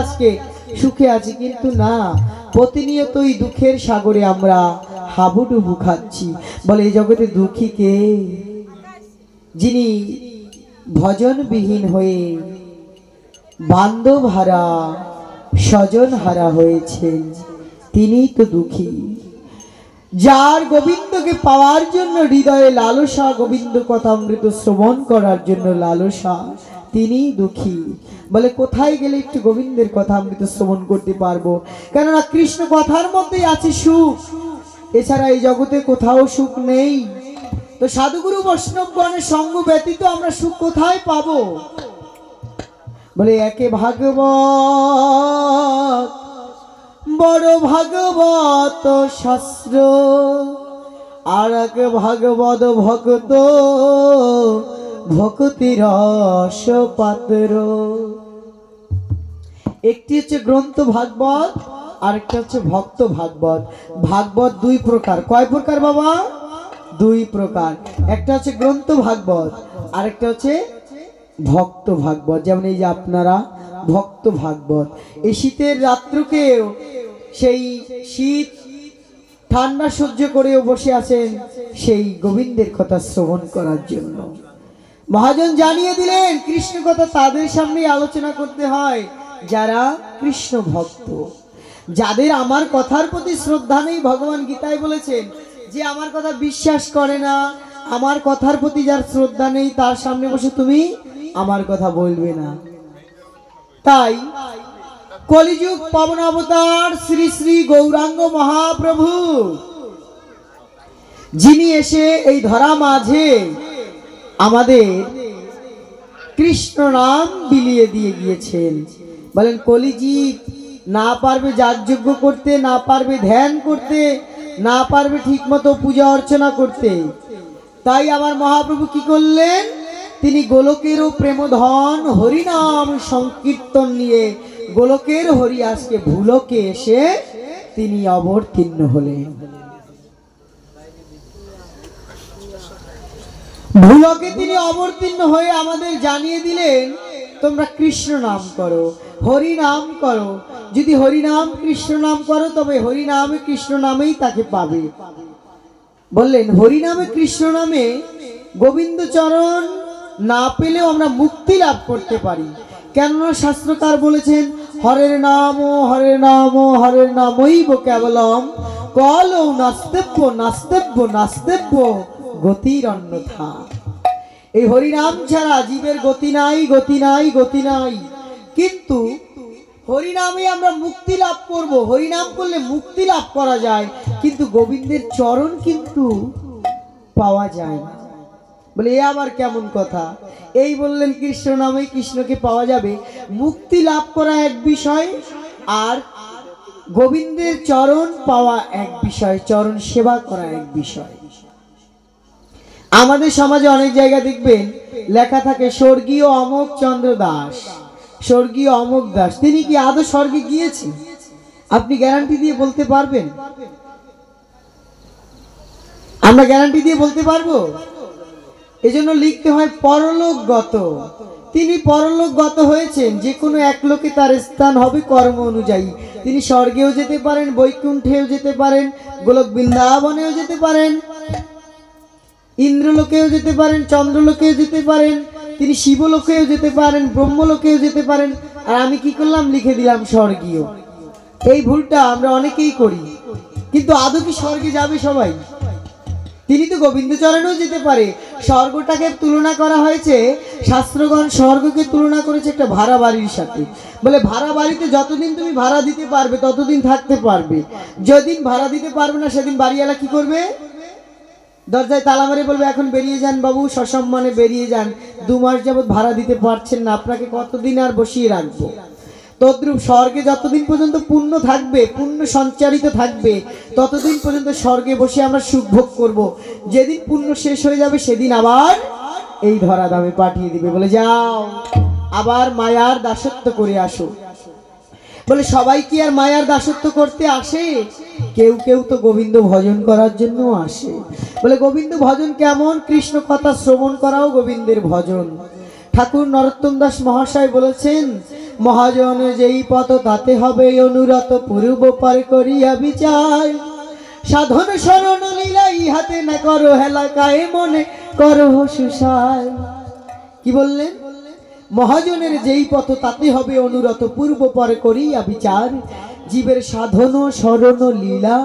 আজকে সুখে আছি, কিন্তু না, প্রতিনিয়তই দুঃখের সাগরে আমরা হাবুডুবু খাচ্ছি। বলে এই জগতে দুঃখী কে? যিনি ভজনবিহীন হয়ে বান্ধব হারা, স্বজন হারা হয়েছেন, তিনিই তো দুঃখী। যার গোবিন্দকে পাওয়ার জন্য হৃদয়ে লালসা, গোবিন্দ কথামৃত শ্রবণ করার জন্য লালসা, তিনিই দুঃখী। বলে কোথায় গেলে একটু গোবিন্দের কথামৃত শ্রবণ করতে পারবো? কেননা কৃষ্ণ কথার মধ্যেই আছে সুখ, এছাড়া এই জগতে কোথাও সুখ নেই। তো সাধুগুরু বৈষ্ণবগণের সঙ্গ ব্যতীত আমরা সুখ কোথায় পাবো? বলে একে ভাগবত বড় ভাগবত শাস্ত্র, আর এক ভাগবত ভক্ত ভক্তি রস পাত্র। একটি হচ্ছে গ্রন্থ ভাগবত, আরেকটা হচ্ছে ভক্ত ভাগবত। ভাগবত দুই প্রকার। কয় প্রকার বাবা? দুই প্রকার। একটা হচ্ছে গ্রন্থ ভাগবত, আরেকটা হচ্ছে ভক্ত ভাগবত। যেমন এই যে আপনারা ভক্ত ভাগবত, এই শীতের রাত্রকেও সেই শীত ঠান্ডা সহ্য করেও বসে আছেন সেই গোবিন্দের কথা শ্রবণ করার জন্য। মহাজন জানিয়ে দিলেন কৃষ্ণ কথা তাদের সামনে আলোচনা করতে হয় যারা কৃষ্ণ ভক্ত, যাদের আমার কথার প্রতি শ্রদ্ধা নেই। ভগবান গীতায় বলেছেন যে আমার কথা বিশ্বাস করে না, আমার কথার প্রতি যার শ্রদ্ধা নেই, তার সামনে বসে তুমি আমার কথা বলবে না। তাই কলিযুগ পাবন অবতার শ্রী শ্রী গৌরাঙ্গ মহাপ্রভু, যিনি এসে এই ধরা মাঝে আমাদের কৃষ্ণ নাম বিলিয়ে দিয়ে গিয়েছেন। বলেন কলিযুগ না পারবে যাগযজ্ঞ করতে, না পারবে ধ্যান করতে, না পারবে ঠিক মতো পূজা অর্চনা করতে। তাই আমার মহাপ্রভু কি করলেন? তিনি গোলকেরও প্রেমধন হরিনাম সংকীর্তন নিয়ে গোলকের হরি আজকে ভুলকে এসে তিনি অবতীর্ণ হলেন। ভুলকে তিনি অবতীর্ণ হয়ে আমাদের জানিয়ে দিলেন তোমরা কৃষ্ণ নাম করো, হরি নাম করো। যদি হরিনাম কৃষ্ণ নাম করো তবে হরিনামে কৃষ্ণ নামেই তাকে পাবে। বললেন হরিনামে কৃষ্ণ নামে গোবিন্দ চরণ না পেলেও আমরা মুক্তি লাভ করতে পারি। কেননা শাস্ত্রকার বলেছেন হরের নাম হরের নাম হরের নামইব কেবলম কলৌ নাস্তেব্য নাস্তেব্য নাস্তেব্য গতির অন্যথা। এই হরিনাম ছাড়া জীবের গতি নাই, গতি নাই, গতি নাই। কিন্তু হরিনামে আমরা মুক্তি লাভ করব। হরিনাম করলে মুক্তি লাভ করা যায়, কিন্তু গোবিন্দের চরণ কিন্তু পাওয়া যায় না। বলে এ আবার কেমন কথা? এই বললেন কৃষ্ণ নামে কৃষ্ণকে পাওয়া যাবে। মুক্তি লাভ করা এক বিষয়, আর গোবিন্দের চরণ পাওয়া এক বিষয়, চরণ সেবা করা এক বিষয়। আমাদের সমাজে অনেক জায়গা দেখবেন লেখা থাকে স্বর্গীয় অমোক চন্দ্র দাস, স্বর্গীয় অমোক দাস। তিনি কি আদৌ স্বর্গে গিয়েছেন? আপনি গ্যারান্টি দিয়ে বলতে পারবেন? আমরা গ্যারান্টি দিয়ে বলতে পারবো? এজন্য লিখতে হয় পরলোকগত। তিনি পরলোকগত হয়েছেন। যে কোনো এক লোকে তার স্থান হবে কর্ম অনুযায়ী। তিনি স্বর্গেও যেতে পারেন, বৈকুণ্ঠেও যেতে পারেন, গোলক বৃন্দাবনেও যেতে পারেন, ইন্দ্রলোকেও যেতে পারেন, চন্দ্রলোকেও যেতে পারেন, তিনি শিবলোকেও যেতে পারেন, ব্রহ্মলোকেও যেতে পারেন। আর আমি কি করলাম? লিখে দিলাম স্বর্গীয়। এই ভুলটা আমরা অনেকেই করি। কিন্তু আদৌ কি স্বর্গে যাবে সবাই? তিনি তো গোবিন্দ চরণেও যেতে পারে। স্বর্গটাকে তুলনা করা হয়েছে, শাস্ত্রগণ স্বর্গকে তুলনা করেছে একটা ভাড়া বাড়ির সাথে। বলে ভাড়া বাড়িতে যতদিন তুমি ভাড়া দিতে পারবে ততদিন থাকতে পারবে। যেদিন ভাড়া দিতে পারবে না সেদিন বাড়িওয়ালা কি করবে? দরজায় তালা মেরে বলবে এখন বেরিয়ে যান বাবু, সসম্মানে বেরিয়ে যান, 2 মাস যাবত ভাড়া দিতে পারছেন না, আপনাকে কতদিন আর বসিয়ে রাখবো। তদ্রূপ স্বর্গে যতদিন পর্যন্ত পুণ্য থাকবে, পুণ্য সঞ্চারিত থাকবে, ততদিন পর্যন্ত স্বর্গে বসে আমরা সুখ ভোগ করব। যেদিন পুণ্য শেষ হয়ে যাবে সেদিন আবার এই ধরা দামে পাঠিয়ে দিবে। বলে যাও আবার মায়ার দাসত্ব করে আসো। বলে সবাই কি আর মায়ার দাসত্ব করতে আসে? কেউ কেউ তো গোবিন্দ ভজন করার জন্য আসে। বলে গোবিন্দ ভজন কেমন? কৃষ্ণ কথা শ্রবণ করাও গোবিন্দের ভজন। ঠাকুর নরোত্তম দাস মহাশয় বলেছেন মহাজন যেই পথ তাতে হবে অনুরত পূর্ব পার করিয়া বিচার। সাধন শরণ লীলা ইহাতে না করো হেলা কায়ে মনে করো সুসার। কি বললেন? মহাজনের যেই পথ তাতে হবে অনুরত পূর্ব পর করিয়া বিচার। জীবের সাধন শরণ লীলা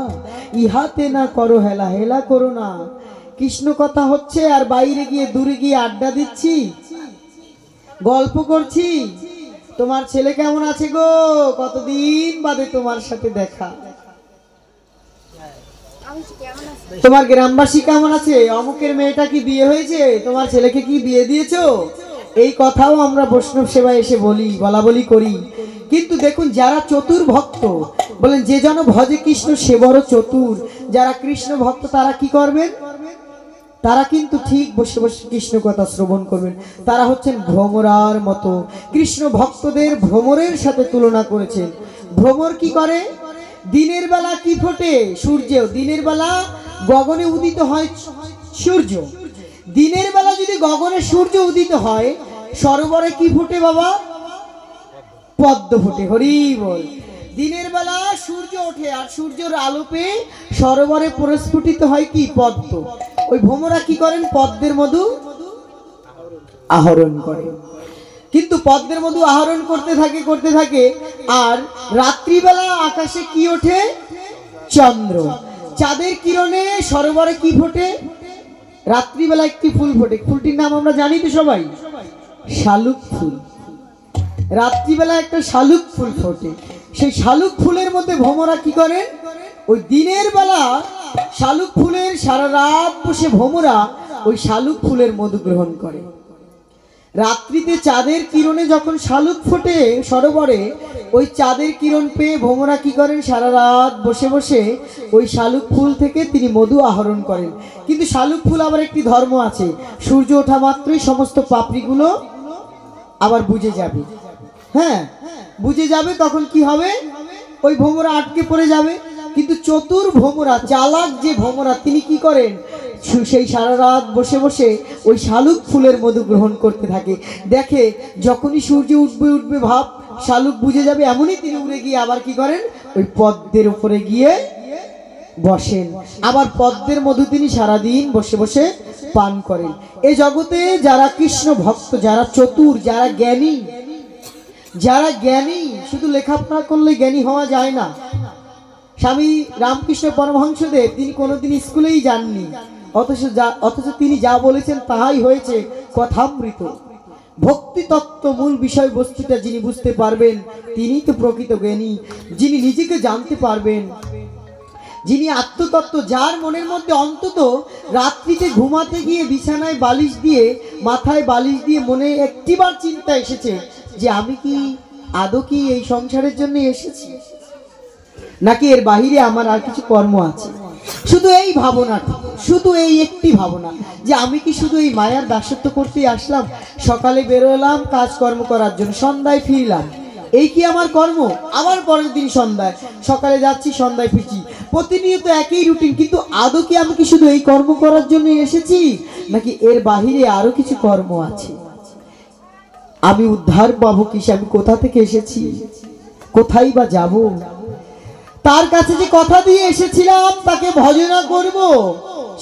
ইহাতে না করো হেলা, হেলা করো না। কৃষ্ণ কথা হচ্ছে আর বাইরে গিয়ে দূরে গিয়ে আড্ডা দিচ্ছি, গল্প করছি। তোমার ছেলে কেমন আছে গো? কতদিন বাদে তোমার সাথে দেখা। তোমার গ্রামবাসী কেমন আছে? অমুকের মেয়েটা কি বিয়ে হয়েছে? তোমার ছেলেকে কি বিয়ে দিয়েছো? এই কথাও আমরা বৈষ্ণব সেবায় এসে বলি, বলা বলি করি। কিন্তু দেখুন, যারা চতুর ভক্ত বলেন, যে জন ভজে কৃষ্ণ সে বড় চতুর। যারা কৃষ্ণ ভক্ত তারা কি করবেন? তারা কিন্তু ঠিক বসে বসে কৃষ্ণ কথা শ্রবণ করবেন। তারা হচ্ছেন ভ্রমরার মতো। কৃষ্ণ ভক্তদের ভ্রমরের সাথে তুলনা করেছেন। ভ্রমর কি করে? দিনের বেলা কি ফোটে? সূর্য। দিনের বেলা গগনে উদিত হয় সূর্য। দিনের বেলা যদি গগনে সূর্য উদিত হয়, সরোবরে কি ফুটে বাবা? পদ্ম ফুটে। হরি বল। দিনের বেলা সূর্য ওঠে আর সূর্যের আলো পেয়ে সরোবরে প্রস্ফুটিত হয় কি? পদ্ম। ওই ভ্রমরা কি করেন? পদ্মের মধু আহরণ করে। কিন্তু পদ্মের মধু আহরণ করতে থাকে করতে থাকে, আর রাত্রিবেলা আকাশে কি ওঠে? চন্দ্র। চাঁদের কিরণে সরোবরে কি ফোটে? রাত্রিবেলা একটি ফুল ফোটে। ফুলটির নাম আমরা জানি তো সবাই, শালুক ফুল। রাত্রিবেলা একটা শালুক ফুল ফোটে। সেই শালুক ফুলের মধ্যে ভ্রমরা কি করেন? ওই দিনের বেলা শালুক ফুলের সারা রাত বসে ভ্রমরা ওই শালুক ফুলের মধু গ্রহণ করে। রাত্রিতে চাঁদের কিরণে যখন শালুক ফোটে সরোবরে, ওই চাঁদের কিরণ পেয়ে ভ্রমরা কি করেন? সারা রাত বসে বসে ওই শালুক ফুল থেকে তিনি মধু আহরণ করেন। কিন্তু শালুক ফুল আবার একটি ধর্ম আছে, সূর্য ওঠা মাত্রই সমস্ত পাপড়িগুলো আবার বুঝে যাবে। হ্যাঁ, বুঝে যাবে। তখন কি হবে? ওই ভ্রমরা আটকে পড়ে যাবে। কিন্তু চতুর ভ্রমরা, চালাক যে ভ্রমরা, তিনি কি করেন? সেই সারা রাত বসে বসে ওই শালুক ফুলের মধু গ্রহণ করতে থাকে। দেখে যখনই সূর্য উঠবে উঠবে ভাব, শালুক বুঝে যাবে, এমনই তিনি উড়ে গিয়ে আবার কি করেন? ওই পদ্মের উপরে গিয়ে বসেন। আবার পদ্মের মধু তিনি সারাদিন বসে বসে পান করেন। এই জগতে যারা কৃষ্ণ ভক্ত, যারা চতুর, যারা জ্ঞানী, যারা জ্ঞানী, শুধু লেখাপড়া করলে জ্ঞানী হওয়া যায় না। স্বামী রামকৃষ্ণ পরমহংসদেব তিনি কোনোদিন স্কুলেই যাননি, অথচ তিনি যা বলেছেন তাহাই হয়েছে কথামৃত। ভক্তি তত্ত্ব মূল বিষয় বস্তুটা যিনি বুঝতে পারবেন তিনি তো প্রকৃত জ্ঞানী। যিনি নিজেকে জানতে পারবেন, যিনি আত্মতত্ত্ব, যার মনের মধ্যে অন্তত রাত্রিতে ঘুমাতে গিয়ে বিছানায় বালিশ দিয়ে, মাথায় বালিশ দিয়ে মনে একটিবার চিন্তা এসেছে যে আমি কি আদৌ কি এই সংসারের জন্য এসেছি, নাকি এর বাহিরে আমার আর কিছু কর্ম আছে। শুধু এই ভাবনাটা, শুধু এই একটি ভাবনা যে আমি কি শুধু এই মায়ার দাসত্ব করতে আসলাম। সকালে বেরোলাম কাজকর্ম করার জন্য, সন্ধ্যায় ফিরলাম, এই কি আমার কর্ম? আবার পরের দিন সন্ধ্যায়, সকালে যাচ্ছি সন্ধ্যায় ফিরছি, প্রতিনিয়ত একই রুটিন। কিন্তু আদৌ কি আমি কি শুধু এই কর্ম করার জন্য এসেছি, নাকি এর বাহিরে আরো কিছু কর্ম আছে? আমি উদ্ধার পাবো কিসে? আমি কোথা থেকে এসেছি, কোথায় বা যাব? তার কাছে যে কথা দিয়ে এসেছিলাম তাকে ভজনা করব,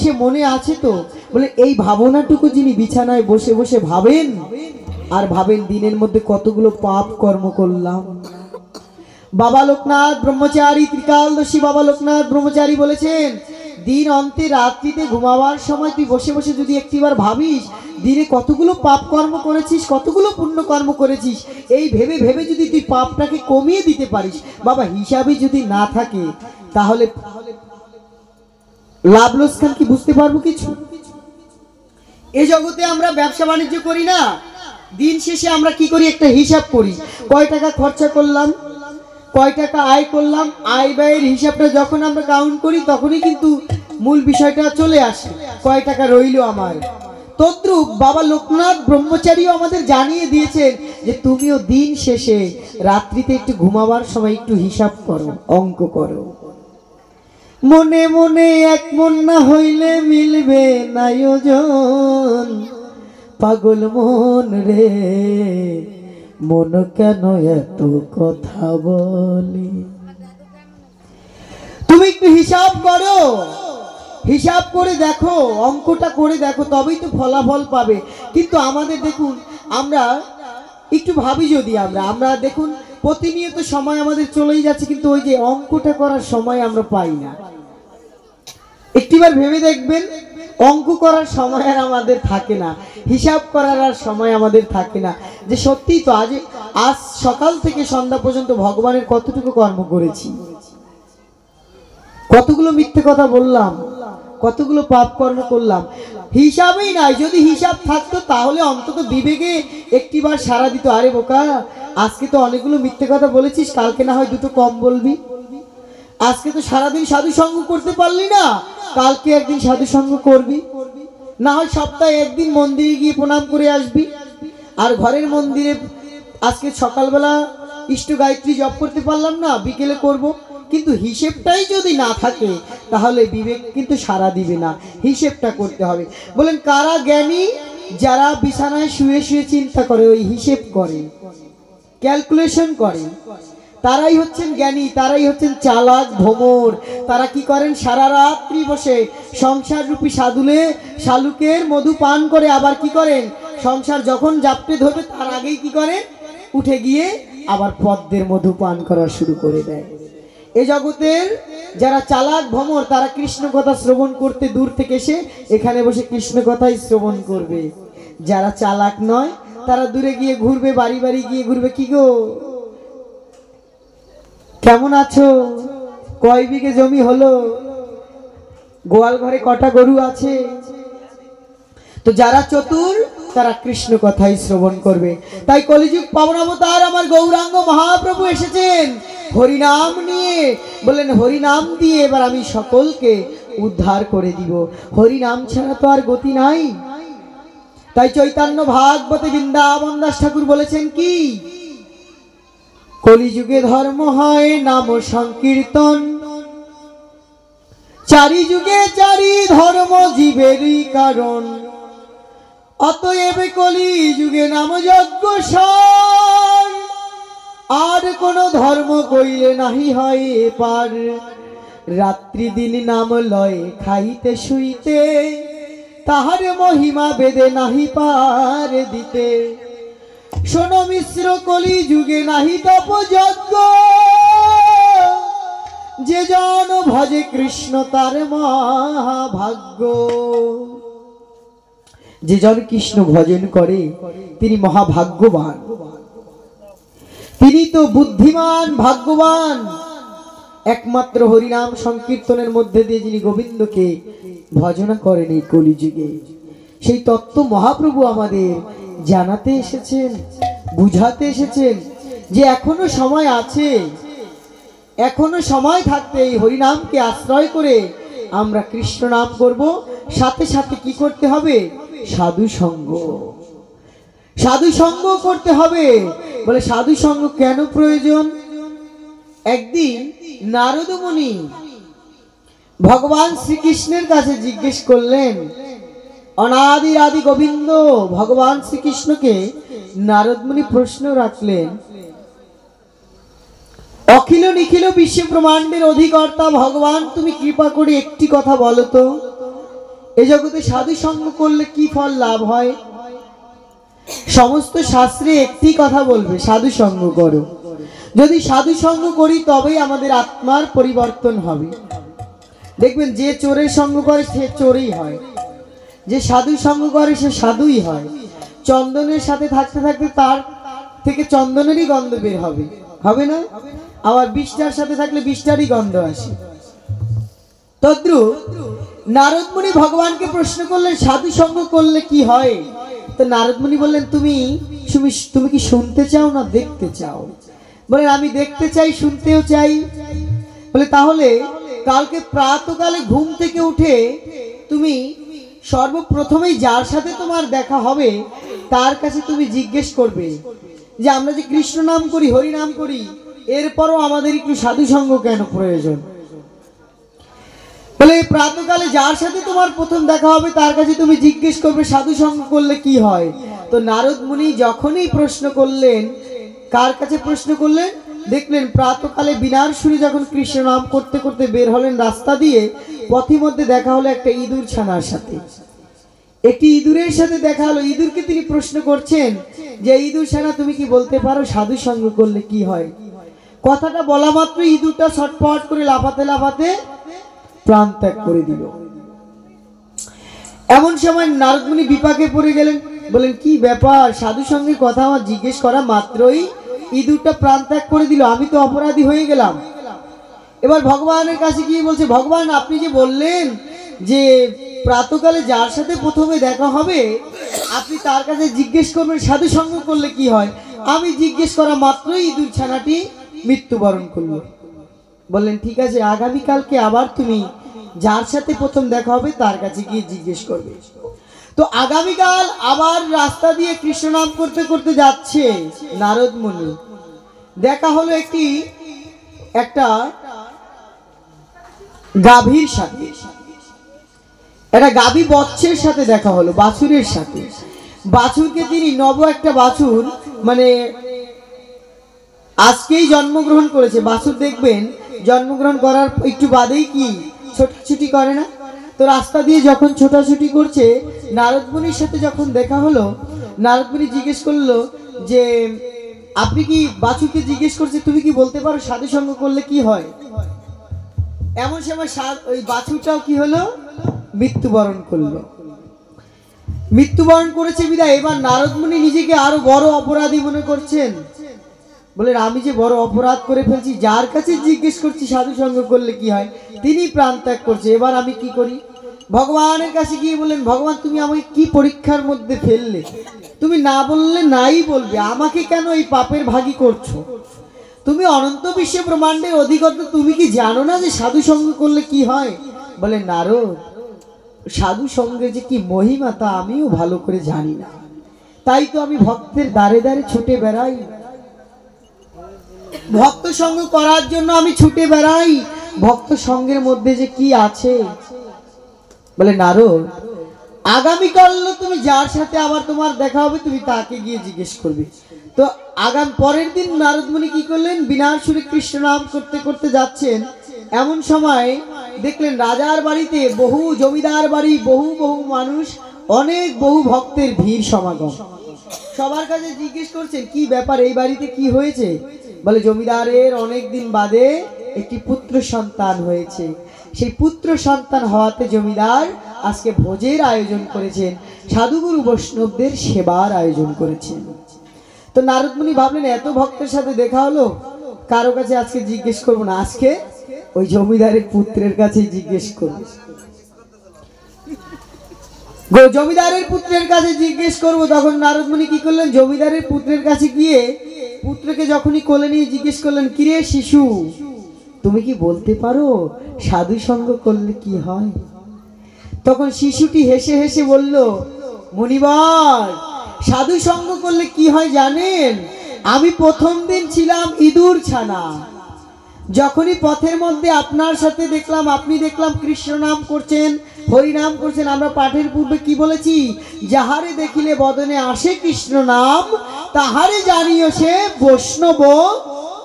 সে মনে আছে তো? বলে এই ভাবনাটুকু যিনি বিছানায় বসে বসে ভাবেন, আর ভাবেন দিনের মধ্যে কতগুলো পাপ কর্ম করলাম। বাবা লোকনাথ ব্রহ্মচারী, ত্রিকালদর্শী বাবা লোকনাথ ব্রহ্মচারী বলেছেন, দিন অন্তে রাত্রিতে ঘুমাবার সময় তুই বসে বসে যদি একটিবার ভাবিস দিনে কতগুলো পাপ কর্ম করেছিস, কতগুলো পুণ্য কর্ম করেছিস, এই ভেবে ভেবে যদি তুই পাপটাকে কমিয়ে দিতে পারিস, বাবা হিসাবে যদি না থাকে তাহলে লাভ লোকসান কি বুঝতে পারবো কিছু? এই জগতে আমরা ব্যবসা বাণিজ্য করি না, দিন শেষে আমরা কি করি? একটা হিসাব করি, কয় টাকা খরচা করলাম, কয় টাকা আয় করলাম। আয় ব্যয়ের হিসাবটা যখন আমরা কাউন্ট করি তখনই কিন্তু মূল বিষয়টা চলে আসে, কয় টাকা রইল আমার। তদ্রূপ বাবা লোকনাথ ব্রহ্মচারীও আমাদের জানিয়ে দিয়েছেন যে তুমিও দিন শেষে রাত্রিতে একটু ঘুমাবার সময় একটু হিসাব করো, অঙ্ক করো। মনে মনে এক মন না হইলে মিলবে না ওজন, পাগল মন রে মন কেন এত কথা বলে। তুমি একটু হিসাব করো, হিসাব করে দেখো, অঙ্কটা করে দেখো, তবেই তো ফলাফল পাবে। কিন্তু আমাদের দেখুন, আমরা একটু ভাবি যদি আমরা দেখুন প্রতিনিয়ত সময় আমাদের চলেই যাচ্ছে, কিন্তু ওই যে অঙ্কটা করার সময় আমরা পাই না। একটিবার ভেবে দেখবেন, অঙ্ক করার সময় আর আমাদের থাকে না, হিসাব করার আর সময় আমাদের থাকে না, যে সত্যিই তো আজ সকাল থেকে সন্ধ্যা পর্যন্ত ভগবানের কতটুকু কর্ম করেছি, কতগুলো মিথ্যে কথা বললাম, কতগুলো পাপ কর্ম করলাম, হিসাবেই নাই। যদি হিসাব থাকতো তাহলে অন্তত বিবেকে একটিবার সারা দিত, আরে বোকা আজকে তো অনেকগুলো মিথ্যে কথা বলেছিস, কালকে না হয় দুটো কম বলবি। আজকে তো সারাদিন সাধু সঙ্গ করতে পারলি না, কালকে একদিন সাধু সঙ্গ করবি, না হয় সপ্তাহে একদিন মন্দিরে গিয়ে প্রণাম করে আসবি। আর ঘরের মন্দিরে আজকে সকালবেলা ইষ্ট গায়ত্রী জপ করতে পারলাম না, বিকেলে করব। কিন্তু হিসেবটাই যদি না থাকে তাহলে বিবেক কিন্তু সাড়া দিবে না, হিসেবটা করতে হবে। বলেন কারা জ্ঞানী? যারা বিছানায় শুয়ে শুয়ে চিন্তা করে, ওই হিসেব করে, ক্যালকুলেশন করে, তারাই হচ্ছেন জ্ঞানী, তারাই হচ্ছেন চালাক ভ্রমর। তারা কি করেন? সারা রাত্রি বসে সংসার রূপী শালুকের মধু পান করে, আবার কি করেন? সংসার যখন জাপটে ধরবে তার আগেই কি করেন? উঠে গিয়ে আবার পদ্মের মধু পান করা শুরু করে দেয়। এ জগতের যারা চালাক ভ্রমর, তারা কৃষ্ণ কথা শ্রবণ করতে দূর থেকে এসে এখানে বসে কৃষ্ণ কথাই শ্রবণ করবে। যারা চালাক নয় তারা দূরে গিয়ে ঘুরবে, বাড়ি বাড়ি গিয়ে ঘুরবে, কি গো কেমন আছো, কয় বিঘে জমি হলো, গোয়াল ঘরে কটা গরু আছে। তো যারা চতুর তারা কৃষ্ণ কথাই শ্রবণ করবে। তাই কলিযুগ পাবন অবতার আমার গৌরাঙ্গ মহাপ্রভু এসেছেন হরিনাম নিয়ে। বললেন হরিনাম দিয়ে এবার আমি সকলকে উদ্ধার করে দিব, হরিনাম ছাড়া তো আর গতি নাই। তাই চৈতন্য ভাগবতে বৃন্দাবন দাস ঠাকুর বলেছেন কি, কলিযুগে ধর্ম হয় নাম সংকীর্তন, চারি যুগে চারি ধর্ম জীবেরই কারণ, অতএব কলি যুগে নাম যজ্ঞ সার, আর কোন ধর্ম কইলে নাহি হয় পার, রাত্রি দিন নাম লয় খাইতে শুইতে, তাহার মহিমা বেদে নাহি পার দিতে, শোনো মিশ্র কলি যুগে নাহি তপ যজ্ঞ, যে জন ভজে কৃষ্ণ তার মহাভাগ্য। যে জন কৃষ্ণ ভজন করে তিনি মহাভাগ্যবান, তিনি তো বুদ্ধিমান ভাগ্যবান। একমাত্র হরিনাম সংকীর্তনের মধ্যে দিয়ে যিনি গোবিন্দকে ভজনা করেন এই কলিযুগে, সেই তত্ত্ব মহাপ্রভু আমাদের জানাতে এসেছেন, বুঝাতে এসেছেন যে এখনো সময় আছে, এখনো সময় থাকতে এই হরিনামকে আশ্রয় করে আমরা কৃষ্ণ নাম করব। সাথে সাথে কি করতে হবে? সাধু সঙ্গ, সাধু সঙ্গ করতে হবে। বলে সাধু সঙ্গ কেন প্রয়োজন? একদিন নারদ মুনি ভগবান শ্রীকৃষ্ণের কাছে জিজ্ঞেস করলেন, অনাদি আদি গোবিন্দ ভগবান শ্রীকৃষ্ণকে নারদ মুনি প্রশ্ন রাখলেন, অখিল নিখিল বিশ্ব ব্রহ্মাণ্ডের অধিকর্তা ভগবান, তুমি কৃপা করে একটি কথা বলো তো, এ জগতে সাধু সঙ্গ করলে কি ফল লাভ হয়? সমস্ত শাস্ত্রে একটি কথা বলবে, সাধু সঙ্গ করো। যদি সাধু সঙ্গ করি তবেই আমাদের আত্মার পরিবর্তন হবে। দেখবেন যে চোরের সঙ্গ করে সে চোরই হয়, যে সাধু সঙ্গ করে সে সাধুই হয়। চন্দনের সাথে থাকতে থাকতে তার থেকে চন্দনেরই গন্ধ বের হবে, হবে না? আবার বিষ্টার সাথে থাকলে বিষ্টারই গন্ধ আসে। তদ্রূপ নারদ মুনি ভগবানকে প্রশ্ন করলেন, সাধু সঙ্গ করলে কি হয়? তো নারদ মুনি বললেন, তুমি কি শুনতে চাও না দেখতে চাও? বলেন আমি দেখতে চাই, শুনতেও চাই। বলে তাহলে কালকে প্রাতকালে ঘুম থেকে উঠে তুমি সর্বপ্রথমেই যার সাথে তোমার দেখা হবে তার কাছে তুমি জিজ্ঞেস করবে যে আমরা যে কৃষ্ণ নাম করি, হরি নাম করি, এরপরও আমাদের একটু সাধু সঙ্গ কেন প্রয়োজন? বলে প্রাতকালে যার সাথে তোমার প্রথম দেখা হবে তার কাছে তুমি জিজ্ঞেস করবে সাধু সঙ্গ করলে কি হয়। তো নারদ মুনি যখনই প্রশ্ন করলেন কার কাছে প্রশ্ন করলেন? দেখলেন প্রাতকালে বিনার সুরে যখন কৃষ্ণ নাম করতে করতে বের হলেন রাস্তা দিয়ে, পথিমধ্যে দেখা হলো একটা ইঁদুর ছানার সাথে। একটি ইঁদুরের সাথে দেখা হলো। ইঁদুরকে তিনি প্রশ্ন করছেন যে ইঁদুর ছানা, তুমি কি বলতে পারো সাধু সঙ্গ করলে কি হয়? কথাটা বলা মাত্র ইঁদুরটা ছটফট করে লাফাতে লাফাতে প্রাণ ত্যাগ করে দিল। এমন সময় নারদ মুনি বিপাকে পড়ে গেলেন, বলেন কি ব্যাপার, সাধু সঙ্গে কথা আমার জিজ্ঞেস করা মাত্রই ইঁদুরটা প্রাণ ত্যাগ করে দিল, আমি তো অপরাধী হয়ে গেলাম। এবার ভগবানের কাছে গিয়ে বলছে, ভগবান আপনি যে বললেন যে প্রাতকালে যার সাথে প্রথমে দেখা হবে আপনি তার কাছে জিজ্ঞেস করবেন সাধু সঙ্গ করলে কি হয়, আমি জিজ্ঞেস করা মাত্রই ইঁদুর ছানাটি মৃত্যুবরণ করলো। বললেন ঠিক আছে, আগামীকালকে আবার তুমি যার সাথে প্রথম দেখা হবে তার কাছে গিয়ে জিজ্ঞেস করবে। তো আগামীকাল আবার রাস্তা দিয়ে কৃষ্ণ নাম করতে করতে যাচ্ছে নারদ মুনি, দেখা হলো একটা গাভীর সাথে, একটা গাভী বৎসের সাথে দেখা হলো, বাছুরের সাথে। বাছুরকে তিনি নব একটা বাছুর, মানে আজকেই জন্মগ্রহণ করেছে। বাছুর দেখবেন জন্মগ্রহণ করার একটু বাদেই কি ছোটাছুটি করে না? তো রাস্তা দিয়ে যখন ছোটাছুটি করছে নারদ মুনির সাথে যখন দেখা হলো, নারদ মুনি জিজ্ঞেস করলো যে আপনি কি, বাছুরকে জিজ্ঞেস করছে তুমি কি বলতে পারো সাধু সঙ্গ করলে কি হয়? এমন সময় ওই বাছুরটাও কি হলো, মৃত্যুবরণ করলো। মৃত্যুবরণ করেছে বিদায় এবার নারদ মুনি নিজেকে আরো বড় অপরাধী মনে করছেন। বলেন আমি যে বড় অপরাধ করে ফেলছি, যার কাছে জিজ্ঞেস করছি সাধু সঙ্গ করলে কি হয় তিনি প্রাণ ত্যাগ করছে, এবার আমি কি করি? ভগবানের কাছে গিয়ে বললেন, ভগবান তুমি আমাকে কি পরীক্ষার মধ্যে ফেললে? তুমি না বললে নাই বলবে, আমাকে কেন এই পাপের ভাগী করছো? তুমি অনন্ত বিশ্ব ব্রহ্মাণ্ডের অধিকর্তা, তুমি কি জানো না যে সাধু সঙ্গ করলে কি হয়? বলে নারদ, সাধু সঙ্গে যে কি মহিমা তা আমিও ভালো করে জানি না, তাই তো আমি ভক্তের দ্বারে দ্বারে ছুটে বেড়াই, ভক্ত সঙ্গ করার জন্য আমি ছুটে বেড়াই, ভক্ত সঙ্গের মধ্যে যে কি আছে। বলে নারদ, আগামীকাল তুমি যার সাথে আবার তোমার দেখা হবে তুমি তাকে গিয়ে জিজ্ঞেস করবে। তো পরের দিন নারদ মুনি কি করলেন, বিনার সুরে কৃষ্ণ নাম করতে করতে যাচ্ছেন। এমন সময় দেখলেন রাজার বাড়িতে বহু জমিদার বাড়ি, বহু বহু মানুষ, অনেক বহু ভক্তের ভিড় সমাগম। সবার কাছে জিজ্ঞেস করছেন কি ব্যাপার, এই বাড়িতে কি হয়েছে? বলে জমিদারের অনেক দিন বাদে একটি পুত্র সন্তান হয়েছে, সেই পুত্র সন্তান হওয়াতে জমিদার আজকে ভোজের আয়োজন করেছেন, সাধুগুরু বৈষ্ণবদের সেবার আয়োজন করেছেন। তো নারদ মুনি ভাবলেন এত ভক্তের সাথে দেখা হলো, কারো কাছে আজকে জিজ্ঞেস করব না, আজকে ওই জমিদারের পুত্রের কাছে জিজ্ঞেস করব। জমিদারের পুত্রের কাছে জিজ্ঞেস করব। তখন নারদ মুনি কি করলেন, জমিদারের পুত্রের কাছে গিয়ে পুত্রকে যখনই কোলে নিয়ে জিজ্ঞেস করলেন, কিরে শিশু, তুমি কি বলতে পারো সাধু সঙ্গ করলে কি হয়? তখন শিশুটি হেসে হেসে বলল, মুনিবর, সাধু সঙ্গ করলে কি হয় জানেন? আমি প্রথম দিন ছিলাম ইঁদুর ছানা, যখনই পথের মধ্যে আপনার সাথে দেখলাম, আপনি দেখলাম কৃষ্ণ নাম করছেন, হরি নাম করছেন, আমরা পাঠের পূর্বে কি বলেছি, যাহারে দেখিলে বদনে আসে কৃষ্ণ নাম, তাহারে জানিও সে বৈষ্ণব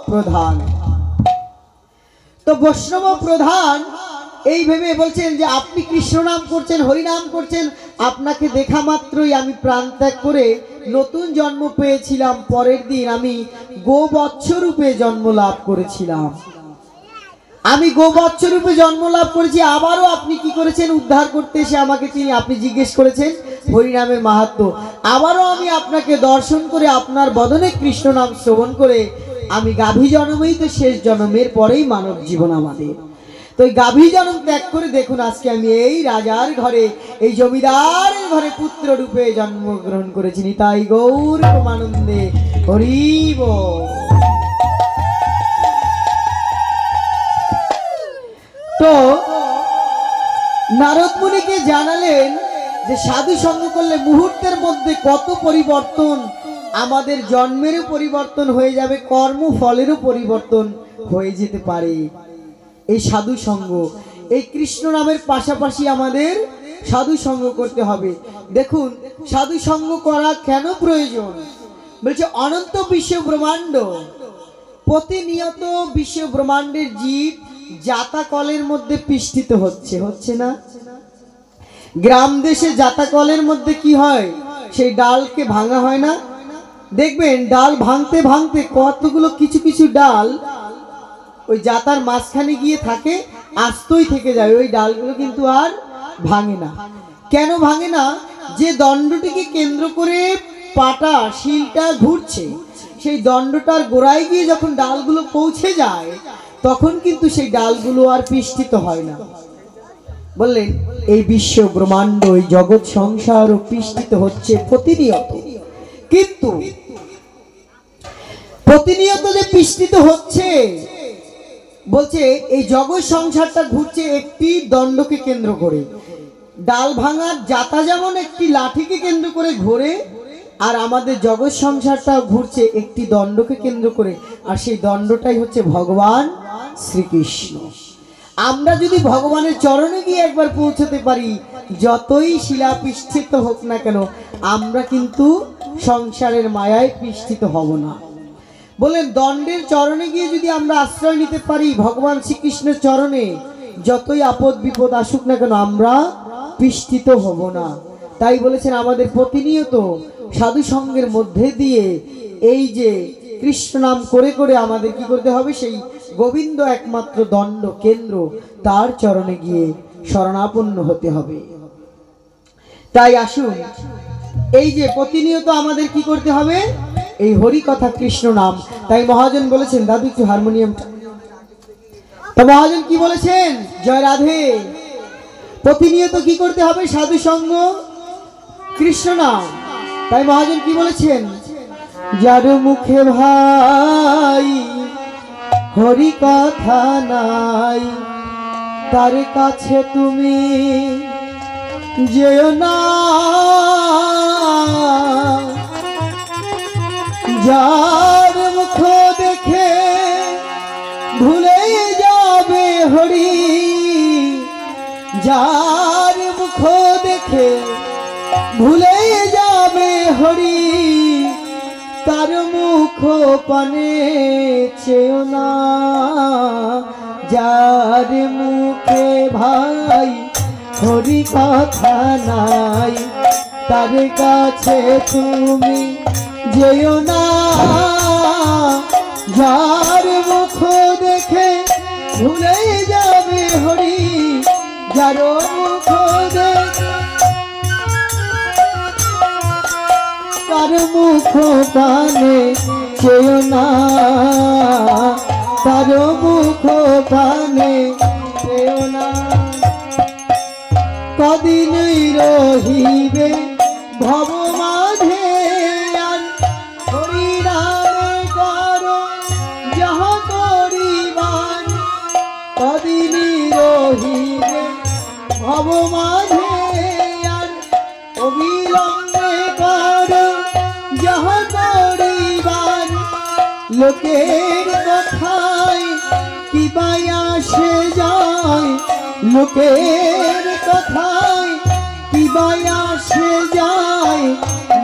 প্রধান। তো বৈষ্ণব প্রধান এই ভেবে বলছেন যে আপনি কৃষ্ণ নাম করছেন, হরি নাম করছেন, আপনাকে দেখা মাত্রই আমি প্রাণ ত্যাগ করে নতুন জন্ম পেয়েছিলাম। পরের দিন আমি গোবৎস রূপে জন্ম লাভ করেছিলাম, আমি গোবৎস রূপে জন্ম লাভ করেছি। আবারও আপনি কি করেছেন, উদ্ধার করতে এসে আমাকে আপনি জিজ্ঞেস করেছেন হরিনামের মাহাত্ম্য, আবারও আমি আপনাকে দর্শন করে আপনার বদনে কৃষ্ণ নাম শ্রবণ করে আমি গাভী জন্মেই তো শেষ জন্মের পরেই মানব জীবন আমাদের। তো এই গাভী জন্ম ত্যাগ করে দেখুন আজকে আমি এই রাজার ঘরে, এই জমিদারের ঘরে পুত্র রূপে জন্মগ্রহণ করেছি। তাই গৌর আনন্দে হরি বল। তো নারদ মুনিকে জানালেন যে সাধু সঙ্গ করলে মুহূর্তের মধ্যে কত পরিবর্তন, আমাদের জন্মেরও পরিবর্তন হয়ে যাবে, কর্মফলেরও পরিবর্তন হয়ে যেতে পারে। এই সাধু সঙ্গ, এই কৃষ্ণ নামের পাশাপাশি আমাদের সাধু সঙ্গ করতে হবে। দেখুন সাধু সঙ্গ করা কেন প্রয়োজন, বলছে অনন্ত বিশ্ব ব্রহ্মাণ্ড, প্রতিনিয়ত বিশ্ব ব্রহ্মাণ্ডের জীব জাতাকলের মধ্যে পিষ্টিত হচ্ছে, হচ্ছে না? গ্রাম দেশে জাতাকলের মধ্যে কি হয়, সেই ডালকে ভাঙা হয় না? দেখবেন ডাল ভাঙতে ভাঙতে কতগুলো কিছু কিছু ডাল ওই জাতার মাঝখানে গিয়ে থাকে, আস্তই থেকে যায়, ওই ডালগুলো কিন্তু আর ভাঙে না। কেন ভাঙে না? যে দণ্ডটিকে কেন্দ্র করে পাটা শিলটা ঘুরছে, সেই দণ্ডটার গোড়ায় গিয়ে যখন ডালগুলো পৌঁছে যায় তখন কিন্তু সেই ডালগুলো আর পিষ্টিত হয় না। বললেন এই বিশ্ব ব্রহ্মাণ্ড, এই জগৎ সংসার পিষ্টিত হচ্ছে প্রতিনিয়ত, কিন্তু প্রতিনিয়ত যে পিষ্টিত হচ্ছে, বলছে এই জগৎ সংসারটা ঘুরছে একটি দণ্ডকে কেন্দ্র করে। ডাল ভাঙার জাতা যেমন একটি লাঠিকে কেন্দ্র করে ঘোরে, আর আমাদের জগৎ সংসারটা ঘুরছে একটি দণ্ডকে কেন্দ্র করে, আর সেই দণ্ডটাই হচ্ছে ভগবান শ্রীকৃষ্ণ। আমরা যদি ভগবানের চরণে গিয়ে একবার পৌঁছতে পারি, যতই শিলা পিষ্ঠিত হোক না কেন, আমরা কিন্তু সংসারের মায়ায় পিষ্ঠিত হব না। বলেন দণ্ডের চরণে গিয়ে যদি আমরা আশ্রয় নিতে পারি ভগবান শ্রীকৃষ্ণের চরণে, যতই আপদ বিপদ আসুক না কেন আমরা পিষ্ঠিত হব না। তাই বলেছেন আমাদের প্রতিনিয়ত সাধু সঙ্গের মধ্যে দিয়ে এই যে কৃষ্ণ নাম করে করে আমাদের কি করতে হবে, সেই গোবিন্দ একমাত্র দণ্ড কেন্দ্র, তার চরণে গিয়ে শরণাপন্ন হতে হবে। তাই আসুন এই যে প্রতিনিয়ত আমাদের কি করতে হবে, এই হরি কথা কৃষ্ণ নাম। তাই মহাজন বলেছেন, দাদু একটু হারমোনিয়ামটা, তো মহাজন কি বলেছেন, জয় রাধে, প্রতিনিয়ত কি করতে হবে, সাধু সঙ্গ কৃষ্ণ নাম। তাই মহাজন কি বলেছেন, যার মুখে ভাই হরি কথা নাই, তার কাছে তুমি যেও না, যার মুখ দেখে ভুলে যাবে হরি, যার মুখ দেখে ভুলে যাবে হরি, তার মুখ পানে চেও না, যার মুখে ভাই হরি কথা নাই, তার কাছে তুমি যেও না, যার মুখ দেখে ভুলে যাবে হরি, যার মুখ দেখে তার মুখ পানে চেও না, তার মুখ পানে চেও না। কদিনই রহিবে ভব মাঝে আর হরি নামে করো যাহ করিবার, কদিনই রহিবে ভব মাঝে আর অবিলম্বে করো যাহ করিবার, লোকের কথায় কি বাই আসে যায়, লোকের কথায় কি বাই আসে যায়,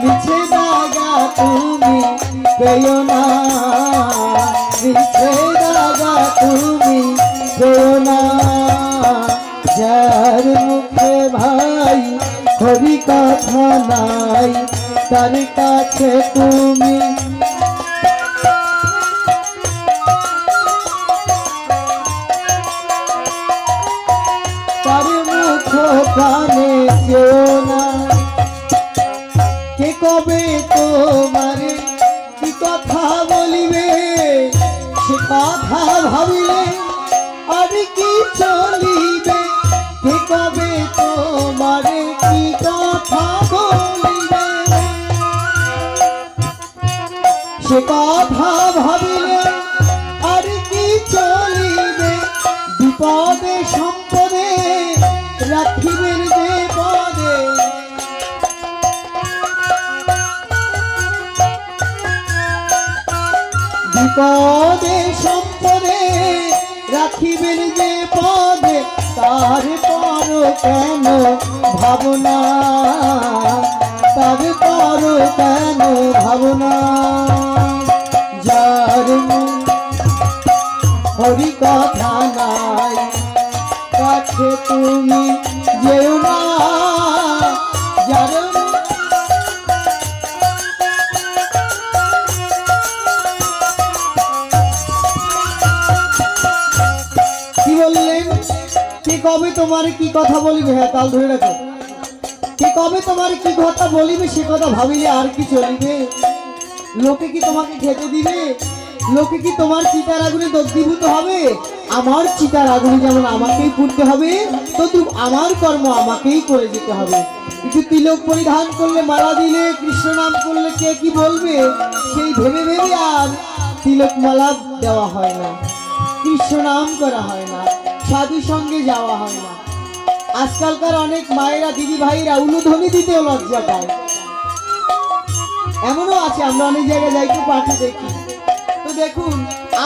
মিছে দাগা তুমি পেও না, মিছে দাগা তুমি পেও না, যার মুখে ভাই হরি কথা নাই, তার কাছে তুমি তার মুখ প্রাণে যেও না। কে কবে তোমারে কি কথা বলিবে, সে কথা ভাবিলে আর কি চলিবে, কে কবে তোমারে কি কথা বলিবে, সে কথা ভাবিলে আর কি চলিবে, বিপদে সম্পদে রাখিবেন যে পদে, বিপদে সম্পদে রাখিবেন যে পদে, তার পর কেন ভাবনা, তারপর কেন ভাবনা যার হরি কথা নাই কাছে তুমি যেও না যার কি বললেন কে কবে তোমার কি কথা বলিবে হ্যাঁ তাল ধরে রাখো কে কবে তোমার কি কথা বলিবে সে কথা ভাবিলে আর কি চলিবে লোকে কি তোমাকে খেতে দিবে লোকে কি তোমার চিতার আগুনে দগ্ধীভূত হবে আমার চিতার আগুনে যেমন আমাকেই পুড়তে হবে তদ্রূপ আমার কর্ম আমাকেই করে যেতে হবে কিছু তিলক পরিধান করলে মালা দিলে কৃষ্ণ নাম করলে কে কি বলবে সেই ভেবে ভেবে আর তিলক মালা দেওয়া হয় না কৃষ্ণ নাম করা হয় না সাধু সঙ্গে যাওয়া হয় না আজকালকার অনেক মায়েরা দিদি ভাইরা উলুধ্বনি দিতেও লজ্জা পায় এমনও আছে আমরা অনেক জায়গায় যাইতে পাঠে দেখি তো দেখুন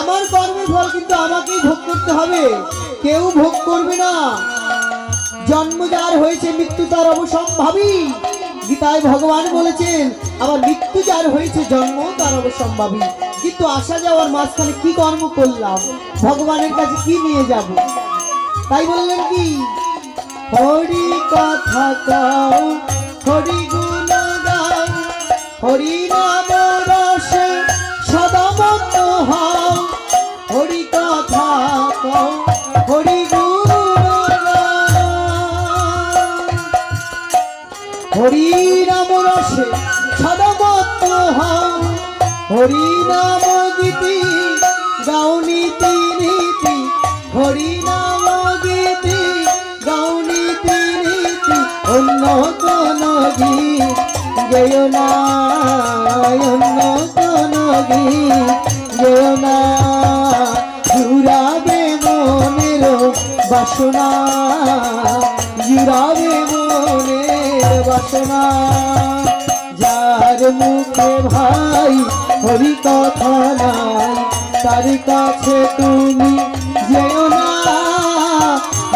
আমার কর্মের ফল কিন্তু আমাকেই ভোগ করতে হবে কেউ ভোগ করবে না জন্ম যার হয়েছে মৃত্যু তার অবসম্ভাবী গীতায় ভগবান বলেছেন আবার মৃত্যু যার হয়েছে জন্ম তার অবসম্ভাবী কিন্তু আসা যাওয়ার মাঝখানে কি কর্ম করলাম ভগবানের কাছে কি নিয়ে যাব তাই বললেন কি হরি কথা কও হরি গুণ গাও হরি নাম রসে সদা মত্ত হও হরি কথা কও হরি গুণ গাও হরি নাম রসে সদা মত্ত হও হরি নাম গীতি গাও নীতি নীতি হরি নাম গীতি গাও নীতি নীতি অন্য কোন গীত গেও না অন্য কোন গীত গেও না জুড়াবে মনের বাসনা জুড়াবে মনের বাসনা যার মুখে ভাই হরি কথা নাই তার কাছে তুমি যেও না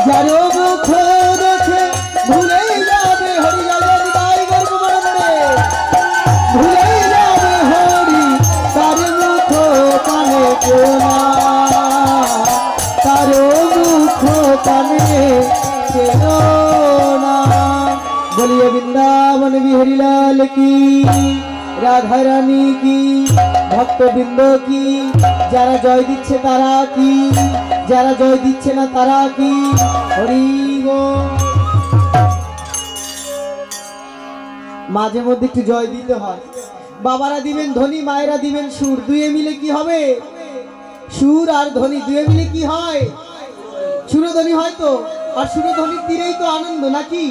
যার মুখ দেখে ভুলে যাবে হরি যাদের গাই গর্ব বন্দে ভুলে যাবে হরি তার মুখ কানে যেও না তার মুখ কানে যেও না বলিয়ে বৃন্দাবন বিহারী লাল কি রাধা রানী কি ভক্তবৃন্দ কি যারা জয় দিচ্ছে তারা কি যারা জয় দিচ্ছে না তারা কি হরি বল মাঝে মধ্যে একটু জয় দিতে হয় বাবারা দিবেন ধ্বনি মায়েরা দিবেন সুর দুয়ে মিলে কি হবে সুর আর ধ্বনি দুয়ে মিলে কি হয় সুরধ্বনি হয় তো আর সুরধ্বনির তীরেই তো আনন্দ নাকি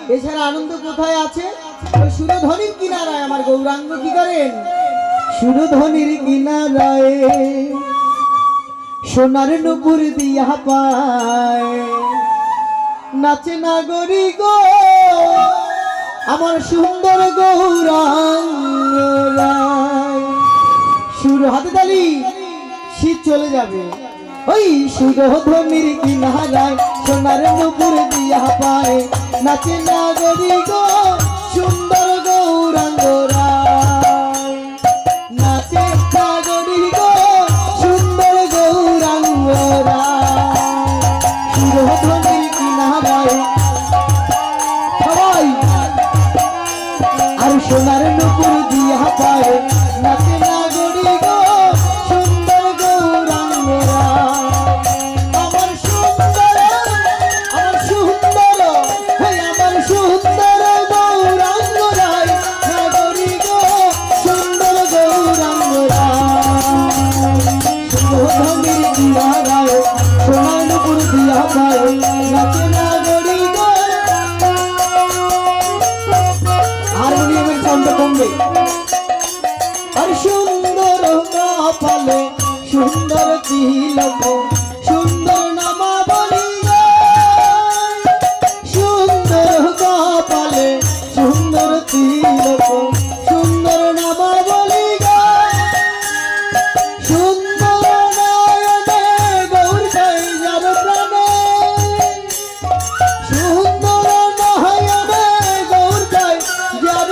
এছাড়া আনন্দ কোথায় আছে ওই সুরধ্বনির কিনারায় আমার গৌরাঙ্গ কি করেন সুরধ্বনির কিনারায় সোনার নুপুর দিয়া পায় নাচে নাগরি গো আমার সুন্দর গৌরাঙ্গ সুর হাতে তালি শীত চলে যাবে ওই সুরধ্বনির কিনারায় সোনার নুপুর দিয়া পায় নাচে নাগরি গো সুন্দর গৌরাঙ্গ নাচে নাগরি গো সুন্দর গৌরাঙ্গ সুরধ্বনির কিনারায় সবাই আর সোনার নুপুর দিয়া পায় নাচে নাগরি গো সুন্দর গৌরাঙ্গ আমার সুন্দর আমার সুন্দর আমার সুন্দর গৌরাঙ্গ রায় নাগরি গো সুন্দর গৌরাঙ্গ সুরধ্বনির কিনারায় সোনার নুপুর দিয়া পায় নাচে নাগরি গো হারমোনিয়ামের ছন্দ কমবে আর সুন্দর কপালে সুন্দর তিলক সুন্দর নামাবলী সুন্দর কপালে সুন্দর তিলক সুন্দর নামাবলী সুন্দর নয়নে গৌর গাই যার প্রাণে সুন্দর নয়নে গৌর গাই যার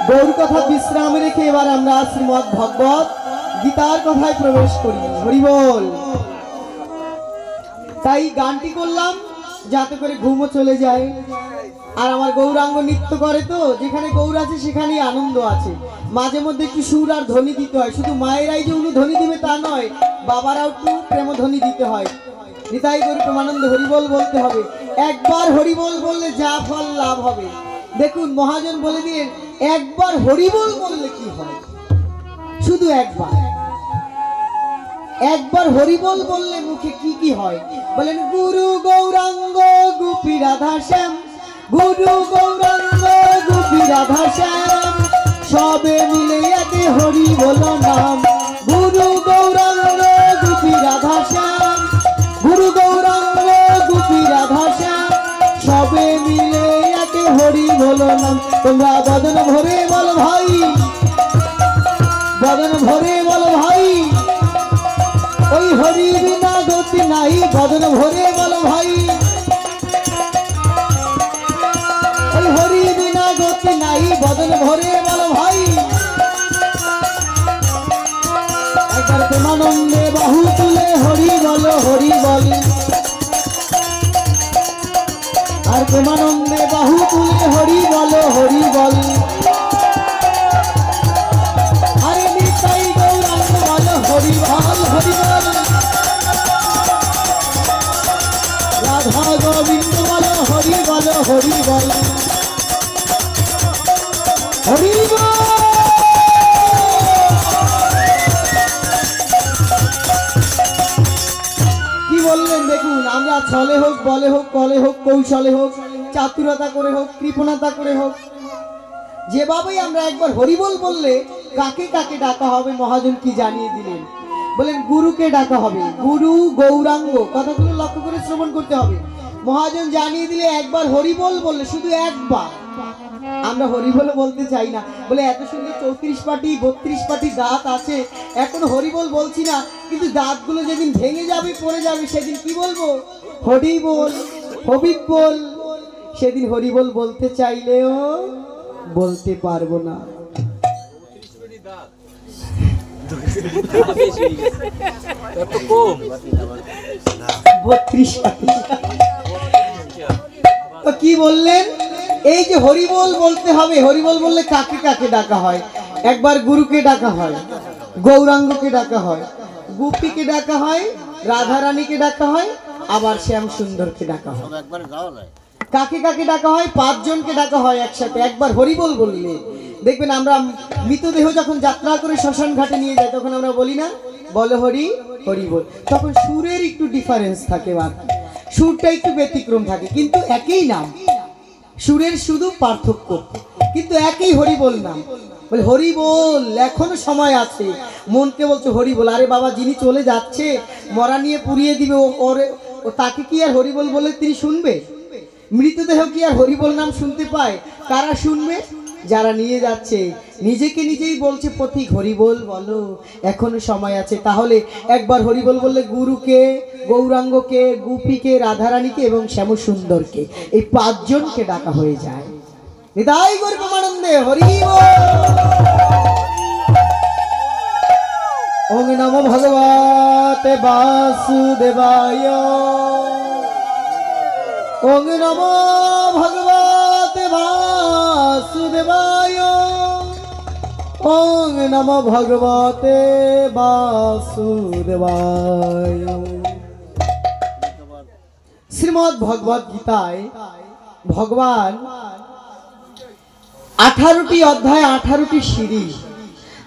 গৌর কথা বিশ্রাম রেখে এবার আমরা শ্রীমদ্ ভগবত গীতার কথায় প্রবেশ করি। হরি বল। তাই গানটি করলাম যাতে করে ঘুমও চলে যায়। আর আমার গৌরাঙ্গ নৃত্য করে, তো যেখানে গৌর আছে সেখানেই আনন্দ আছে। মাঝে মধ্যে একটু সুর আর ধ্বনি দিতে হয়। শুধু মায়েরাই যে উনি ধ্বনি দিবে তা নয়, বাবারাও একটু প্রেম ধ্বনি দিতে হয়। নিতাই গৌর প্রেমানন্দে হরিবল বলতে হবে। একবার হরিবল বললে যা ফল লাভ হবে। দেখুন মহাজন বলে দিলেন একবার হরিবল বললে কি হয়। শুধু একবার হরিবল বললে মুখে কি কি হয় বলেন। গুরু গৌরাঙ্গ গোপী রাধা শ্যাম, গুরু গৌরাঙ্গ গোপী রাধা শ্যাম, সবে মিলে এতে হরি বলো নাম। গুরু গৌরাঙ্গ গোপী রাধা শ্যাম, গুরু গৌরাঙ্গ গোপী রাধা শ্যাম, সবে মিলে এতে হরি বলো নাম। তোমরা বদন ভরে বলো ভাই, বদন ভরে বলো ভাই, ওই হরি বিনা গতি নাই। বদন ভরে বলো ভাই, ওই হরি বিনা গতি নাই। বদন ভরে বলো ভাই। একবার প্রেমানন্দে বাহু তুলে হরি বলো হরি বল। আর প্রেমানন্দে বাহু তুলে হরি বলো হরি বল। আরে নিতাই গৌরাঙ্গ বলো হরি বল হরি বল। রাধা গোবিন্দ বলো হরি বলো হরি বল হরি বল। কি বললেন দেখুন, আমরা ছলে হোক বলে হোক কলে হোক কৌশলে হোক চাতুরতা করে হোক কৃপণতা করে হোক, যেভাবেই আমরা একবার হরিবল বললে কাকে কাকে ডাকা হবে মহাজন কি জানিয়ে দিলেন। বলেন গুরুকে ডাকা হবে, গুরু গৌরাঙ্গ, কথাগুলো লক্ষ্য করে শ্রবণ করতে হবে। মহাজন জানিয়ে দিলে একবার হরিবল বললে, শুধু একবার। আমরা হরিবল বলতে চাই না, বলে এত সুন্দর 34 পাটি 32 পাটি দাঁত আছে, এখন হরিবল বলছি না, কিন্তু দাঁতগুলো যেদিন ভেঙে যাবে পড়ে যাবে সেদিন কি বলবো? হরিবল, হবিব বল। সেদিন হরিবল বলতে চাইলেও বলতে পারবো না। 32 পাটি। কি বললেন? এই যে হরিবল বলতে হবে। হরিবল বললে কাকে কাকে ডাকা হয়? একবার গুরুকে ডাকা হয়, গৌরাঙ্গকে ডাকা হয়, গোপীকে ডাকা হয়, রাধা রানীকে ডাকা হয়, আবার শ্যাম সুন্দরকে ডাকা হয়। কাকে কাকে ডাকা হয়? 5 জনকে ডাকা হয় একসাথে একবার হরিবল বললে। দেখবেন আমরা মৃতদেহ যখন যাত্রা করে শ্মশান ঘাটে নিয়ে যাই তখন আমরা বলি না বলো হরি হরিবল। তখন সুরের একটু ডিফারেন্স থাকে, সুরটা একটু ব্যতিক্রম থাকে, কিন্তু একই নাম, সুরের শুধু পার্থক্য, কিন্তু একই হরিবল নাম। বলে হরিবল, এখনো সময় আছে। মনকে বলছে হরিবল। আরে বাবা, যিনি চলে যাচ্ছে মরা নিয়ে পুড়িয়ে দিবে ও তাকে কি আর হরিবল বলে তিনি শুনবে? মৃতদেহ কি আর হরিবল নাম শুনতে পায়? কারা শুনবে? যারা নিয়ে যাচ্ছে। নিজেকে নিজেই বলছে পথিক হরিবল বলো, এখনো সময় আছে। তাহলে একবার হরিবল বললে গুরুকে, গৌরাঙ্গকে, গোপীকে, রাধারানীকে এবং শ্যামসুন্দরকে, এই 5 জনকে ডাকা হয়ে যায়। নিতাই গৌর প্রেমানন্দে হরি বল। ওং নমো ভগবতে বাসুদেবায়, ওং নমো ভগবতে বাসুদেবায়, ওং নমো ভগবতে বাসুদেবায়। শ্রীমদ্ ভগবত গীতায় ভগবান 18টি অধ্যায়, 18টি সিঁড়ি,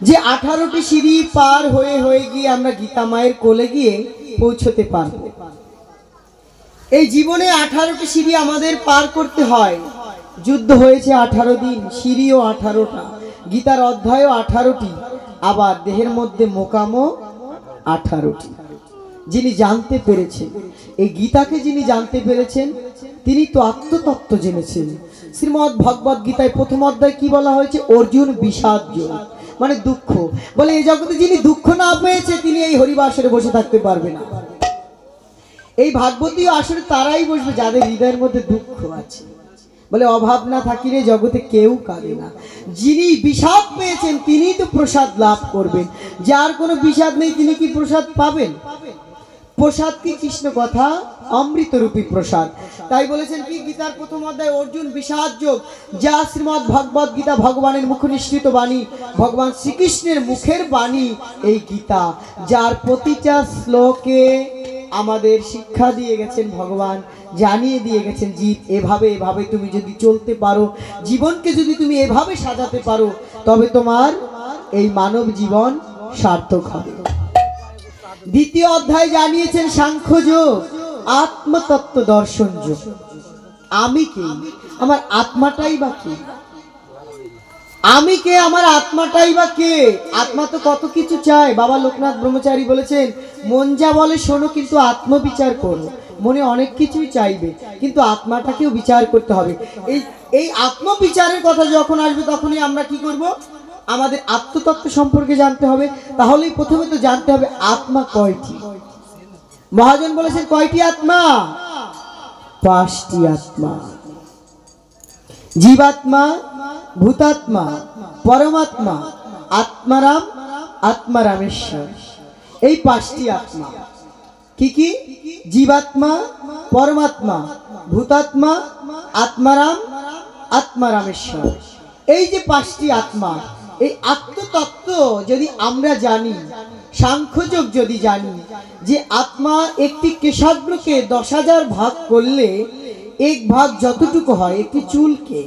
যে 18টি সিঁড়ি পার হয়ে হয়ে গিয়ে আমরা গীতা মায়ের কোলে গিয়ে পৌঁছতে পারব। এই জীবনে 18টি সিঁড়ি আমাদের পার করতে হয়। যুদ্ধ হয়েছে 18 দিন, সিঁড়িও 18টা, গীতার অধ্যায়ও 18টি, আবার দেহের মধ্যে মোকামও 18টি। যিনি জানতে পেরেছেন, এই গীতাকে যিনি জানতে পেরেছেন, তিনি তো আত্মতত্ত্ব জেনেছেন। শ্রীমদ্ ভগবত গীতায় প্রথম অধ্যায় কি বলা হয়েছে? অর্জুন বিষাদ, মানে দুঃখ। বলে এই জগতে যিনি দুঃখ না পেয়েছে তিনি এই হরিবাসরে বসে থাকতে পারবে না। এই ভাগবতী আসরে তারাই বসবে যাদের হৃদয়ের মধ্যে দুঃখ আছে। বলে অভাব না থাকিলে জগতে কেউ কাঁদে না। যিনি বিষাদ পেয়েছেন তিনিই তো প্রসাদ লাভ করবেন, যার কোনো বিষাদ নেই তিনি কি প্রসাদ পাবেন? প্রসাদ কি? কৃষ্ণ কথা অমৃতরূপী প্রসাদ। তাই বলেছেন কি গীতার প্রথম অধ্যায় অর্জুন বিষাদ যোগ, যা শ্রীমদ্ ভগবদ গীতা ভগবানের মুখ নিঃসৃত বাণী, ভগবান শ্রীকৃষ্ণের মুখের বাণী এই গীতা, যার প্রতিটা শ্লোকে আমাদের শিক্ষা দিয়ে গেছেন ভগবান, জানিয়ে দিয়ে গেছেন জীব এভাবে এভাবে তুমি যদি চলতে পারো, জীবনকে যদি তুমি এভাবে সাজাতে পারো, তবে তোমার এই মানব জীবন সার্থক হবে। দ্বিতীয় অধ্যায় জানিয়েছেন সাংখ্যযোগ, আত্মতত্ত্ব দর্শন যোগ। আমি কে? আমার আত্মাটাই বা কে? আমি কে? আমার আত্মাটাই বা কে? আত্মা তো কত কিছু চায়। বাবা লোকনাথ ব্রহ্মচারী বলেছেন, মন যা বলে শোনো, কিন্তু আত্মবিচার করো। মনে অনেক কিছুই চাইবে, কিন্তু আত্মাটাকেও বিচার করতে হবে। এই আত্মবিচারের কথা যখন আসবে তখনই আমরা কি করব? আমাদের আত্মতত্ত্ব সম্পর্কে জানতে হবে। তাহলেই প্রথমে তো জানতে হবে আত্মা কয়টি। মহাজন বলেছেন কয়টি আত্মা? 5টি আত্মা। জীবাত্মা, ভূতাত্মা, পরমাত্মা, আত্মারাম, আত্মারামেশ্বর। এই 5টি আত্মা। কি কি? জীবাত্মা, পরমাত্মা, ভূতাত্মা, আত্মারাম, আত্মারামেশ্বর। এই যে 5টি আত্মা, এই আত্মতত্ত্ব যদি আমরা জানি, সাংখ্যযোগ যদি জানি যে আত্মা একটি কেশাগ্রকে 10,000 ভাগ করলে এক ভাগ যতটুকু হয় একটি চুলকে,